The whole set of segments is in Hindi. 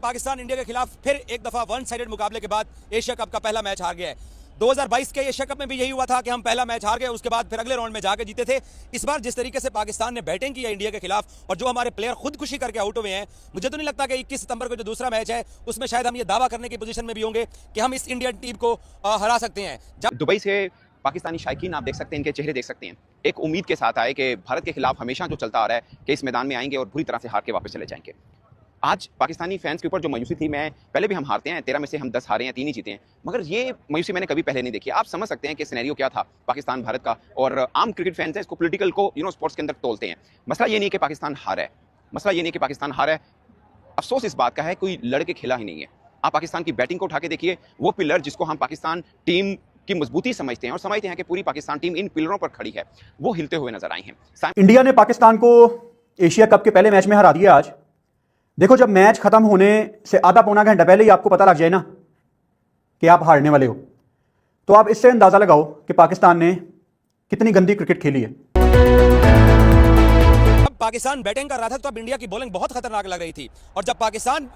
पाकिस्तान इंडिया के खिलाफ फिर एक दफा वन साइडेड मुकाबले के बाद एशिया कप का पहला मैच हार गया है। 2022 के एशिया कप में भी यही हुआ था कि हम पहला मैच हार गए, उसके बाद फिर अगले राउंड में जाकर जीते थे। इस बार जिस तरीके से पाकिस्तान ने बैटिंग की है इंडिया के खिलाफ और जो हमारे प्लेयर खुदकुशी करके आउट हुए हैं, मुझे तो नहीं लगता कि 21 सितंबर को जो दूसरा मैच है उसमें शायद हम ये दावा करने की पोजीशन में भी होंगे कि हम इस इंडियन टीम को हरा सकते हैं। जब दुबई से पाकिस्तानी शायकीन आप देख सकते हैं, इनके चेहरे देख सकते हैं, एक उम्मीद के साथ आए कि भारत के खिलाफ हमेशा जो चलता आ रहा है कि इस मैदान में आएंगे और बुरी तरह से हार के वापस चले जाएंगे। आज पाकिस्तानी फैंस के ऊपर जो मायूसी थी, मैं पहले भी हम हारते हैं, 13 में से हम 10 हारे हैं, 3 ही जीते हैं, मगर ये मायूसी मैंने कभी पहले नहीं देखी। आप समझ सकते हैं कि सिनेरियो क्या था पाकिस्तान भारत का। और आम क्रिकेट फैंस हैं, इसको पॉलिटिकल को स्पोर्ट्स के अंदर तोलते हैं। मसला ये नहीं कि पाकिस्तान हारा है, मसला ये नहीं कि पाकिस्तान हारा है, अफसोस इस बात का है कोई लड़के खेला ही नहीं है। आप पाकिस्तान की बैटिंग को उठा के देखिए, वो पिलर जिसको हम पाकिस्तान टीम की मजबूती समझते हैं और समझते हैं कि पूरी पाकिस्तान टीम इन पिलरों पर खड़ी है, वो हिलते हुए नजर आए हैं। इंडिया ने पाकिस्तान को एशिया कप के पहले मैच में हरा दिया। आज देखो, जब मैच खत्म होने से आधा पौना घंटा पहले ही आपको पता लग जाए ना कि आप हारने वाले हो, तो आप इससे अंदाजा लगाओ कि पाकिस्तान ने कितनी गंदी क्रिकेट खेली है। जब पाकिस्तान बैटिंग कर रहा था तो अब इंडिया की बॉलिंग बहुत खतरनाक लग रही थी, और जब पाकिस्तान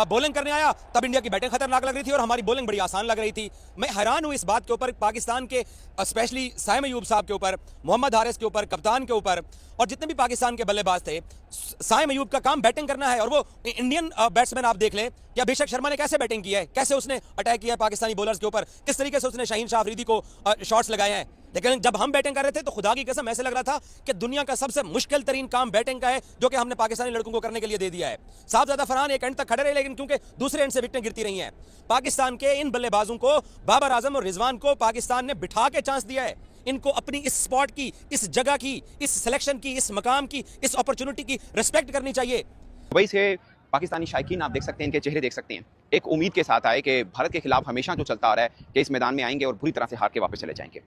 बॉलिंग करने आया तब इंडिया की बैटिंग खतरनाक लग रही थी और हमारी बॉलिंग बड़ी आसान लग रही थी। मैं हैरान हूं इस बात के ऊपर, पाकिस्तान के स्पेशली साइम अयूब साहब के ऊपर, मोहम्मद हारिस के ऊपर, कप्तान के ऊपर, और जितने भी पाकिस्तान के बल्लेबाज थे। साइम अयूब का काम बैटिंग करना है, और वो इंडियन बैट्समैन आप देख लें कि अभिषेक शर्मा ने कैसे बैटिंग की है, कैसे उसने अटैक किया है पाकिस्तानी बॉलर्स के ऊपर, किस तरीके से उसने शाहीन शाह अफरीदी को शॉट्स लगाए हैं। लेकिन जब हम बैटिंग कर रहे थे तो खुदा की कसम ऐसे लग रहा था कि दुनिया का सबसे मुश्किल तरीन काम बैटिंग का है, जो कि हमने पाकिस्तानी लड़कों को करने के लिए दे दिया है। साहबजादा फरहान एक एंड तक खड़े रहे, लेकिन क्योंकि दूसरे एंड से विकेटें गिरती रही हैं, पाकिस्तान के इन बल्लेबाजों को, बाबर आजम और रिजवान को पाकिस्तान ने बिठा के चांस दिया है। इनको अपनी इस स्पॉट की, इस जगह की, इस सिलेक्शन की, इस मकाम की, इस अपॉर्चुनिटी की रिस्पेक्ट करनी चाहिए। दुबई से पाकिस्तानी शायकीन आप देख सकते हैं, इनके चेहरे देख सकते हैं, एक उम्मीद के साथ आए कि भारत के खिलाफ हमेशा जो चलता आ रहा है कि इस मैदान में आएंगे और बुरी तरह से हार के वापस चले जाएंगे।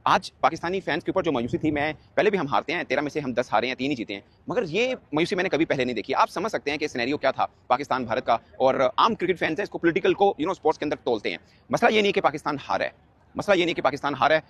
आज पाकिस्तानी फैंस के ऊपर जो मायूसी थी, मैं पहले भी हम हारते हैं, 13 में से हम 10 हारे हैं, 3 ही जीते हैं, मगर ये मायूसी मैंने कभी पहले नहीं देखी। आप समझ सकते हैं कि सिनेरियो क्या था पाकिस्तान भारत का। और आम क्रिकेट फैंस हैं, इसको पॉलिटिकल को स्पोर्ट्स के अंदर तोलते हैं। मसला ये नहीं कि पाकिस्तान हारा है, मसला ये नहीं कि पाकिस्तान हारा है,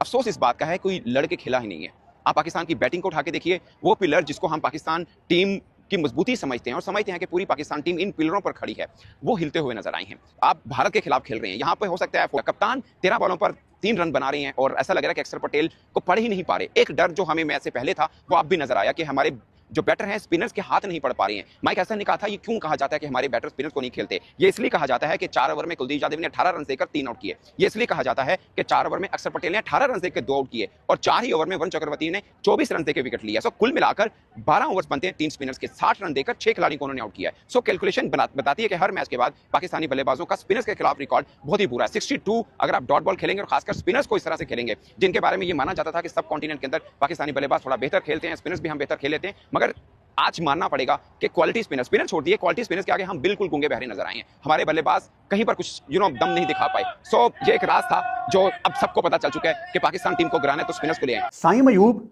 अफसोस इस बात का है कोई लड़के खेला ही नहीं है। आप पाकिस्तान की बैटिंग को उठा के देखिए, वो पिलर जिसको हम पाकिस्तान टीम की मजबूती समझते हैं और समझते हैं कि पूरी पाकिस्तान टीम इन पिलरों पर खड़ी है, वो हिलते हुए नजर आए हैं। आप भारत के खिलाफ खेल रहे हैं, यहाँ पे हो सकता है कप्तान 13 बॉलों पर 3 रन बना रहे हैं और ऐसा लग रहा है कि अक्षर पटेल को पढ़ ही नहीं पा रहे। एक डर जो हमें मैच से पहले था वो अब भी नजर आया कि हमारे जो बैटर हैं स्पिनर्स के हाथ नहीं पड़ पा रहे हैं। माइक हसन ने कहा था, ये क्यों कहा जाता है कि हमारे बैटर स्पिनर्स को नहीं खेलते? ये इसलिए कहा जाता है कि 4 ओवर में कुलदीप यादव ने 18 रन देकर 3 आउट किए। ये इसलिए कहा जाता है कि 4 ओवर में अक्षर पटेल ने 18 रन देकर 2 आउट किए और 4 ही ओवर में वरुण चक्रवर्ती ने 24 रन देकर विकेट लिया। सो कुल मिलाकर 12 ओवर्स बनते हैं 3 स्पिनर्स के, 60 रन देकर 6 खिलाड़ियों को उन्होंने आउट किया है। सो कैलकुलेशन बताती है कि हर मैच के बाद पाकिस्तानी बल्लेबाजों का स्पिनर्स के खिलाफ रिकॉर्ड बहुत ही बुरा है। 62 अगर आप डॉट बॉल खेलेंगे और खासकर स्पिनर्स को इस तरह से खेलेंगे, जिनके बारे में ये माना जाता था कि सब कॉन्टिनेंट के अंदर पाकिस्तानी बल्लेबाज थोड़ा बेहतर खेलते हैं, स्पिनर्स भी हम बेहतर खेल लेते हैं, मगर आज मानना पड़ेगा कि क्वालिटी स्पिनर छोड़ दिए, क्वालिटी स्पिनर्स के आगे हम बिल्कुल गूंगे बहरे नजर आए हैं। हमारे बल्लेबाज कहीं पर कुछ दम नहीं दिखा पाए। सो ये एक राज था जो अब सबको पता चल चुका है कि पाकिस्तान टीम को गिराना है तो स्पिनर्स को ले आए। साइम अयूब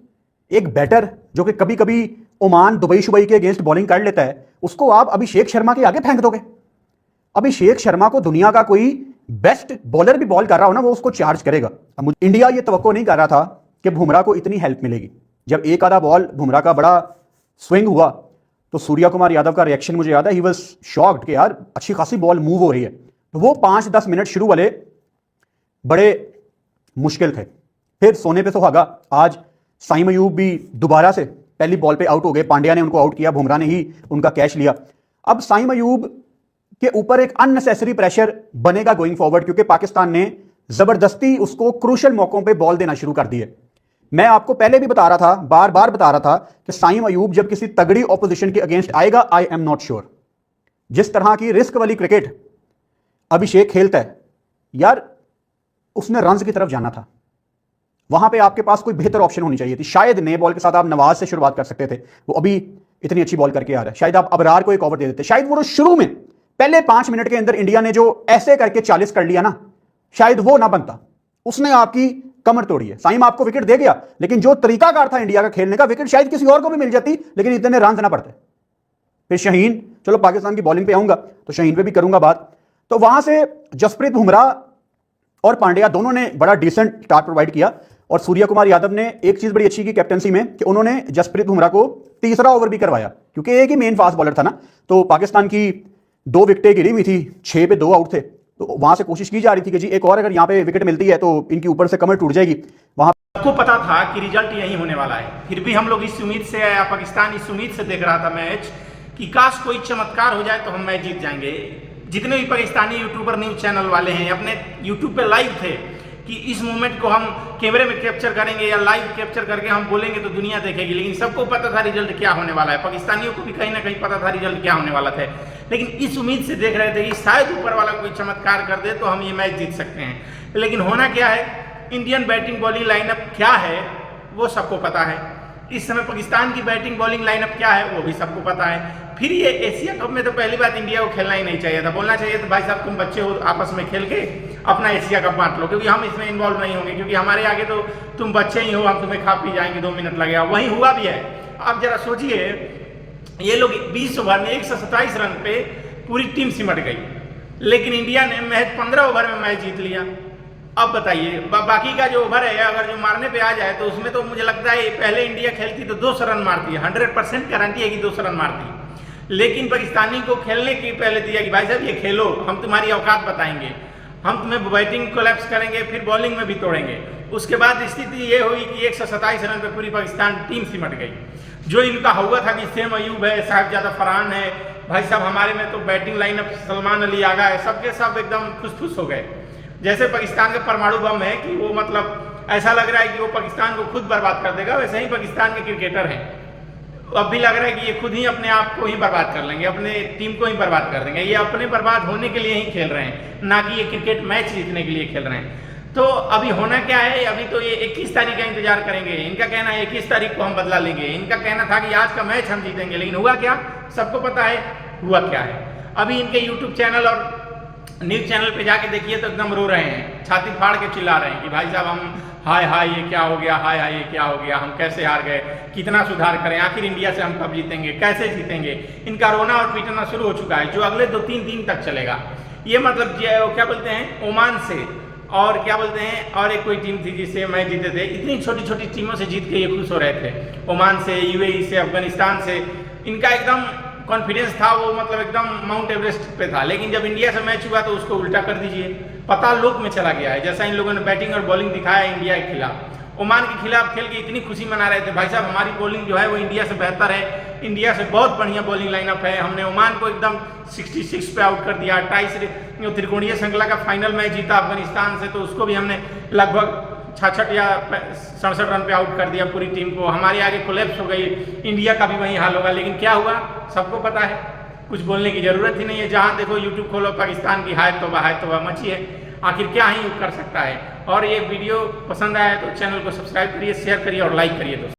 एक बैटर जो कि कभी कभी ओमान, दुबई शुबई के अगेंस्ट बॉलिंग कर लेता है, उसको आप अभिषेक शर्मा के आगे फेंक दोगे? अभिषेक शर्मा को दुनिया का कोई बेस्ट बॉलर भी बॉल कर रहा हो ना, वो उसको चार्ज करेगा। अब इंडिया ये तवक्को नहीं कर रहा था कि बुमराह को इतनी हेल्प मिलेगी। जब एक आधा बॉल बुमराह का बड़ा स्विंग हुआ तो सूर्या कुमार यादव का रिएक्शन मुझे याद है, ही वाज शॉक्ड कि यार अच्छी खासी बॉल मूव हो रही है। तो वो 5-10 मिनट शुरू वाले बड़े मुश्किल थे, फिर सोने पे सुहागा। आज साइम अयूब भी दोबारा से पहली बॉल पे आउट हो गए, पांड्या ने उनको आउट किया, बुमराह ने ही उनका कैच लिया। अब साइम अयूब के ऊपर एक अननेसेसरी प्रेशर बनेगा गोइंग फॉरवर्ड, क्योंकि पाकिस्तान ने जबरदस्ती उसको क्रूशल मौकों पे बॉल देना शुरू कर दी है। मैं आपको पहले भी बता रहा था, बार बार बता रहा था कि साइम अयूब जब किसी तगड़ी ऑपोजिशन के अगेंस्ट आएगा, आई एम नॉट श्योर जिस तरह की रिस्क वाली क्रिकेट अभिषेक खेलता है, यार उसने रन्स की तरफ जाना था। वहां पे आपके पास कोई बेहतर ऑप्शन होनी चाहिए थी। शायद नए बॉल के साथ आप नवाज से शुरुआत कर सकते थे, वो अभी इतनी अच्छी बॉल करके आ रहा है। शायद आप अबरार को एक ओवर दे देते। शायद वो शुरू में पहले 5 मिनट के अंदर इंडिया ने जो ऐसे करके 40 कर लिया ना, शायद वो ना बनता। उसने आपकी कमर तोड़ी है। साइम आपको विकेट दे गया, लेकिन जो तरीकाकार था इंडिया का खेलने का, विकेट शायद किसी और को भी मिल जाती, लेकिन इतने रन ना पड़ते। फिर शाहीन, चलो पाकिस्तान की बॉलिंग पे आऊंगा तो शाहीन पे भी करूंगा बात। तो वहां से जसप्रीत बुमराह और पांड्या दोनों ने बड़ा डिसेंट स्टार्ट प्रोवाइड किया, और सूर्या कुमार यादव ने एक चीज बड़ी अच्छी की कैप्टनसी में कि उन्होंने जसप्रीत बुमराह को तीसरा ओवर भी करवाया, क्योंकि एक ही मेन फास्ट बॉलर था ना। तो पाकिस्तान की 2 विकेटें गिरी हुई थी, 6 पे 2 आउट थे, तो वहां से कोशिश की जा रही थी कि जी एक और अगर यहाँ पे विकेट मिलती है तो इनकी ऊपर से कमर टूट जाएगी। वहां सबको पता था कि रिजल्ट यही होने वाला है, फिर भी हम लोग इस उम्मीद से, पाकिस्तान इस उम्मीद से देख रहा था मैच कि काश कोई चमत्कार हो जाए तो हम मैच जीत जाएंगे। जितने भी पाकिस्तानी यूट्यूबर न्यूज चैनल वाले हैं अपने यूट्यूब पे लाइव थे कि इस मोमेंट को हम कैमरे में कैप्चर करेंगे या लाइव कैप्चर करके हम बोलेंगे तो दुनिया देखेगी। लेकिन सबको पता था रिजल्ट क्या होने वाला है, पाकिस्तानियों को भी कहीं ना कहीं पता था रिजल्ट क्या होने वाला था, लेकिन इस उम्मीद से देख रहे थे कि शायद ऊपर वाला कोई चमत्कार कर दे तो हम ये मैच जीत सकते हैं। लेकिन होना क्या है, इंडियन बैटिंग बॉलिंग लाइनअप क्या है वो सबको पता है। इस समय पाकिस्तान की बैटिंग बॉलिंग लाइनअप क्या है वो भी सबको पता है। फिर ये एशिया कप में तो पहली बात इंडिया को खेलना ही नहीं चाहिए था, बोलना चाहिए था भाई साहब तुम बच्चे हो, आपस में खेल के अपना एशिया कप बांट लो, क्योंकि हम इसमें इन्वॉल्व नहीं होंगे, क्योंकि हमारे आगे तो तुम बच्चे ही हो, हम तुम्हें खा पी जाएंगे, 2 मिनट लगेगा। वही हुआ भी है। आप जरा सोचिए, ये लोग 20 ओवर में 127 रन पे पूरी टीम सिमट गई, लेकिन इंडिया ने महज 15 ओवर में मैच जीत लिया। अब बताइए बाकी का जो ओवर है अगर जो मारने पे आ जाए तो उसमें तो मुझे लगता है पहले इंडिया खेलती तो 200 रन मारती है, 100% गारंटी है कि 200 रन मारती। लेकिन पाकिस्तानी को खेलने की पहले दिया कि भाई साहब ये खेलो, हम तुम्हारी औकात बताएंगे, हम तुम्हें बैटिंग कोलैप्स करेंगे, फिर बॉलिंग में भी तोड़ेंगे। उसके बाद स्थिति ये हुई कि 127 रन पे पूरी पाकिस्तान टीम सिमट गई। जो इनका हुआ था कि सेम अयूब है, साहिबजादा फरहान है, भाई साहब हमारे में तो बैटिंग लाइनअप सलमान अली आगा है, सबके सब एकदम खुश हो गए। जैसे पाकिस्तान का परमाणु बम है कि वो मतलब ऐसा लग रहा है कि वो पाकिस्तान को खुद बर्बाद कर देगा, वैसे ही पाकिस्तान के क्रिकेटर हैं। अब भी लग रहा है कि ये खुद ही अपने आप को ही बर्बाद कर लेंगे, अपने टीम को ही बर्बाद कर देंगे। ये अपने बर्बाद होने के लिए ही खेल रहे हैं, ना कि ये क्रिकेट मैच जीतने के लिए खेल रहे हैं। तो अभी होना क्या है, अभी तो ये 21 तारीख का इंतजार करेंगे। इनका कहना है 21 तारीख को हम बदला लेंगे, इनका कहना था कि आज का मैच हम जीतेंगे, लेकिन हुआ क्या सबको पता है हुआ क्या है। अभी इनके यूट्यूब चैनल और न्यूज चैनल पे जाके देखिए तो एकदम रो रहे हैं, छाती फाड़ के चिल्ला रहे हैं कि भाई साहब हम हाय हाय ये क्या हो गया, हाय हाय ये क्या हो गया, हम कैसे हार गए, कितना सुधार करें, आखिर इंडिया से हम कब जीतेंगे, कैसे जीतेंगे। इनका रोना और पीटना शुरू हो चुका है, जो अगले 2-3 दिन तक चलेगा। ये मतलब क्या बोलते हैं, ओमान से और क्या बोलते हैं और एक कोई टीम थी जिससे मैच जीते थे, इतनी छोटी छोटी टीमों से जीत के ये खुश हो रहे थे, ओमान से, यूएई से, अफगानिस्तान से। इनका एकदम कॉन्फिडेंस था, वो मतलब एकदम माउंट एवरेस्ट पे था। लेकिन जब इंडिया से मैच हुआ तो उसको उल्टा कर दीजिए, पाताल लोक में चला गया है। जैसा इन लोगों ने बैटिंग और बॉलिंग दिखाया इंडिया के खिलाफ, ओमान के खिलाफ खेल के इतनी खुशी मना रहे थे, भाई साहब हमारी बॉलिंग जो है वो इंडिया से बेहतर है, इंडिया से बहुत बढ़िया बॉलिंग लाइनअप है, हमने ओमान को एकदम 66 पे आउट कर दिया। 28 त्रिकोणीय श्रृंखला का फाइनल मैच जीता अफगानिस्तान से, तो उसको भी हमने लगभग 66 या 67 रन पे आउट कर दिया पूरी टीम को। हमारे आगे कोलैप्स हो गई, इंडिया का भी वही हाल होगा। लेकिन क्या हुआ सबको पता है, कुछ बोलने की जरूरत ही नहीं है। जहां देखो यूट्यूब खोलो पाकिस्तान की हाय तौबा मची है, आखिर क्या ही कर सकता है। और ये वीडियो पसंद आया तो चैनल को सब्सक्राइब करिए, शेयर करिए और लाइक करिए दोस्तों।